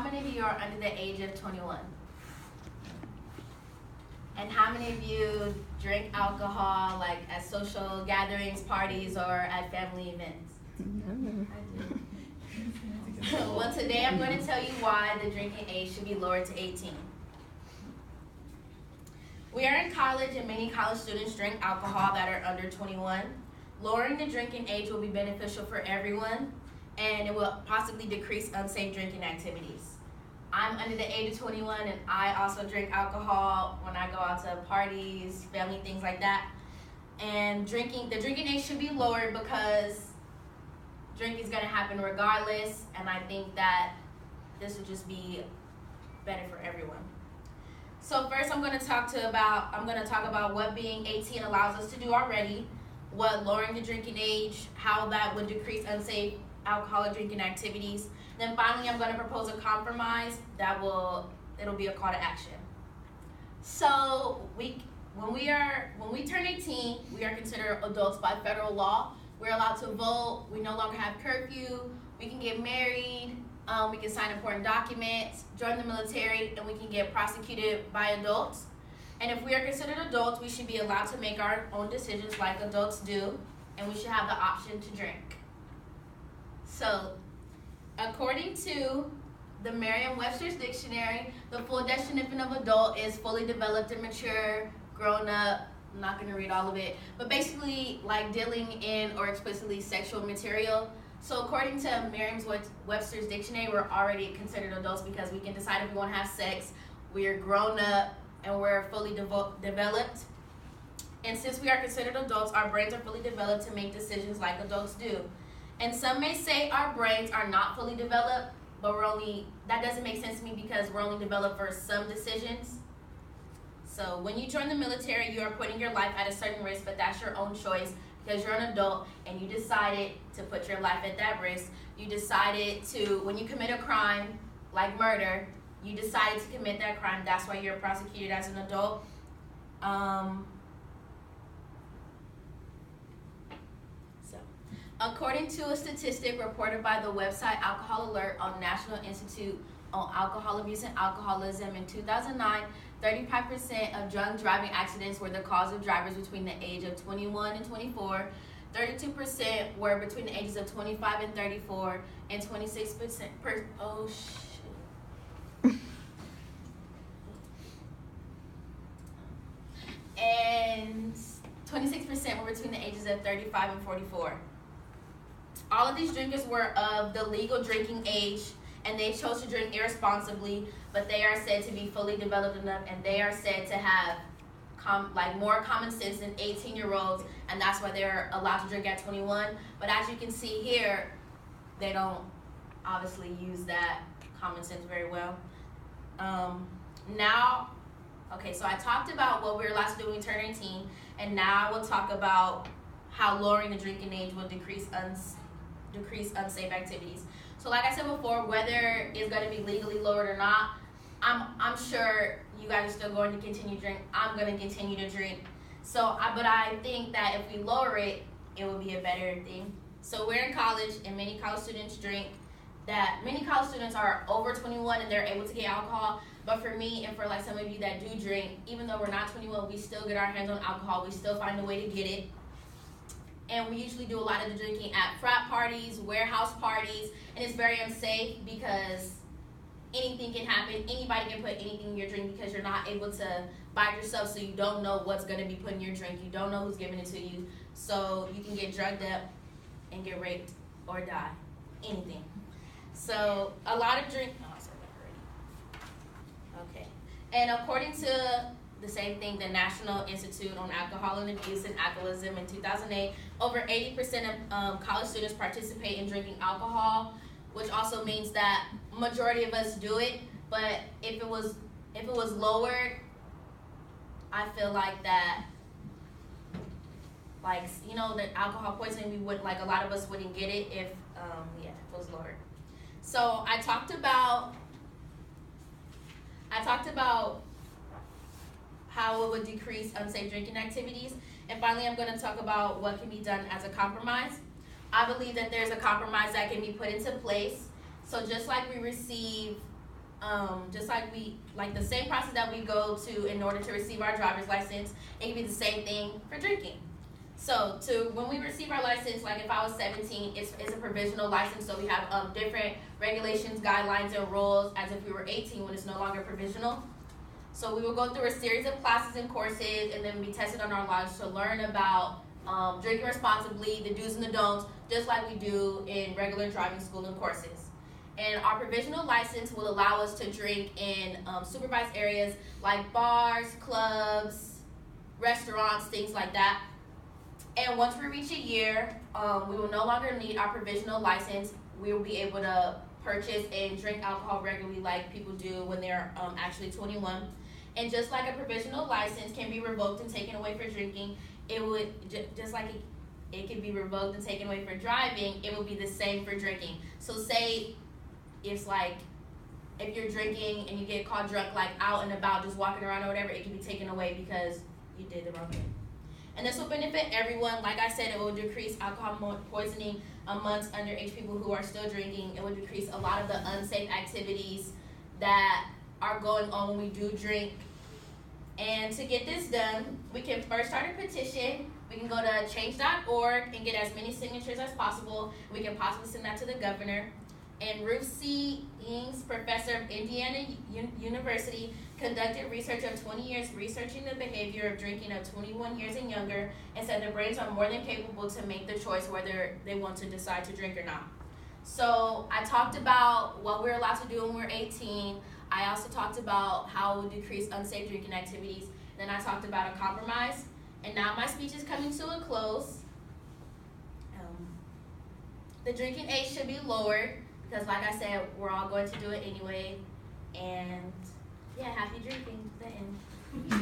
many of you are under the age of 21? And how many of you drink alcohol like at social gatherings, parties, or at family events? I do. Well, today I'm going to tell you why the drinking age should be lowered to 18. We are in college and many college students drink alcohol that are under 21. Lowering the drinking age will be beneficial for everyone, and it will possibly decrease unsafe drinking activities. I'm under the age of 21 and I also drink alcohol when I go out to parties, family, things like that. And the drinking age should be lowered because drinking is going to happen regardless, and I think that this would just be better for everyone. So first I'm going to talk about what being 18 allows us to do already, what lowering the drinking age, how that would decrease unsafe alcoholic drinking activities. Then finally, I'm going to propose a compromise it'll be a call to action. So when we turn 18, we are considered adults by federal law. We're allowed to vote. We no longer have curfew. We can get married. We can sign important documents, join the military, and we can get prosecuted by adults. And if we are considered adults, we should be allowed to make our own decisions like adults do, and we should have the option to drink. So, according to the Merriam-Webster's Dictionary, the full definition of adult is fully developed and mature, grown up. I'm not going to read all of it, but basically like dealing in or explicitly sexual material. So according to Merriam-Webster's Dictionary, we're already considered adults because we can decide if we want to have sex, we're grown up, and we're fully developed. And since we are considered adults, our brains are fully developed to make decisions like adults do. And some may say our brains are not fully developed, but that doesn't make sense to me because we're only developed for some decisions. So when you join the military, you are putting your life at a certain risk, but that's your own choice because you're an adult and you decided to put your life at that risk. You decided to, when you commit a crime like murder, you decided to commit that crime. That's why you're prosecuted as an adult. According to a statistic reported by the website Alcohol Alert on National Institute on Alcohol Abuse and Alcoholism in 2009, 35% of drunk driving accidents were the cause of drivers between the age of 21 and 24. 32% were between the ages of 25 and 34, and 26% and 26% were between the ages of 35 and 44. All of these drinkers were of the legal drinking age, and they chose to drink irresponsibly, but they are said to be fully developed enough, and they are said to have more common sense than 18-year-olds, and that's why they're allowed to drink at 21. But as you can see here, they don't obviously use that common sense very well. So I talked about what we're allowed to do when we turn 18, and now we'll talk about how lowering the drinking age will decrease unsafe activities. So like I said before, whether it's going to be legally lowered or not, I'm sure you guys are still going to continue to drink. I'm going to continue to drink. But I think that if we lower it, it will be a better thing. So we're in college, and many college students drink. Many college students are over 21 and they're able to get alcohol. But for me and for like some of you that do drink, even though we're not 21, we still get our hands on alcohol. We still find a way to get it. And we usually do a lot of the drinking at frat parties, warehouse parties, and it's very unsafe because anything can happen. Anybody can put anything in your drink because you're not able to buy it yourself, so you don't know what's going to be put in your drink. You don't know who's giving it to you. So you can get drugged up and get raped or die. Anything. So a lot of drink. Oh, I said that already. Okay. And according to the same thing, the National Institute on Alcohol and Abuse and Alcoholism in 2008, over 80% of college students participate in drinking alcohol, which also means that majority of us do it. But if it was lowered, I feel like that, the alcohol poisoning, we would, a lot of us wouldn't get it if it was lowered. So I talked about how it would decrease unsafe drinking activities. And finally, I'm going to talk about what can be done as a compromise. I believe that there's a compromise that can be put into place. So just like we receive just like the same process that we go to in order to receive our driver's license, it can be the same thing for drinking. So when we receive our license, like if I was 17, it's a provisional license, so we have different regulations, guidelines, and rules as if we were 18 when it's no longer provisional. So we will go through a series of classes and courses and then be tested on our lives to learn about drinking responsibly, the do's and the don'ts, just like we do in regular driving school and courses. And our provisional license will allow us to drink in supervised areas like bars, clubs, restaurants, things like that. And once we reach a year, we will no longer need our provisional license. We will be able to purchase and drink alcohol regularly like people do when they're actually 21. And just like a provisional license can be revoked and taken away for drinking, it would, just like it can be revoked and taken away for driving, it would be the same for drinking. So say it's like if you're drinking and you get caught drunk like out and about just walking around or whatever, it can be taken away because you did the wrong thing. And this will benefit everyone. Like I said, it will decrease alcohol poisoning amongst underage people who are still drinking. It will decrease a lot of the unsafe activities that are going on when we do drink. And to get this done, we can first start a petition. We can go to change.org and get as many signatures as possible. We can possibly send that to the governor. And Ruth C. Ings, professor of Indiana University, conducted research of 20 years researching the behavior of drinking of 21 years and younger, and said their brains are more than capable to make the choice whether they want to decide to drink or not. So I talked about what we're allowed to do when we're 18. I also talked about how it will decrease unsafe drinking activities. Then I talked about a compromise. And now my speech is coming to a close. The drinking age should be lowered because, like I said, we're all going to do it anyway. And yeah, happy drinking. The end.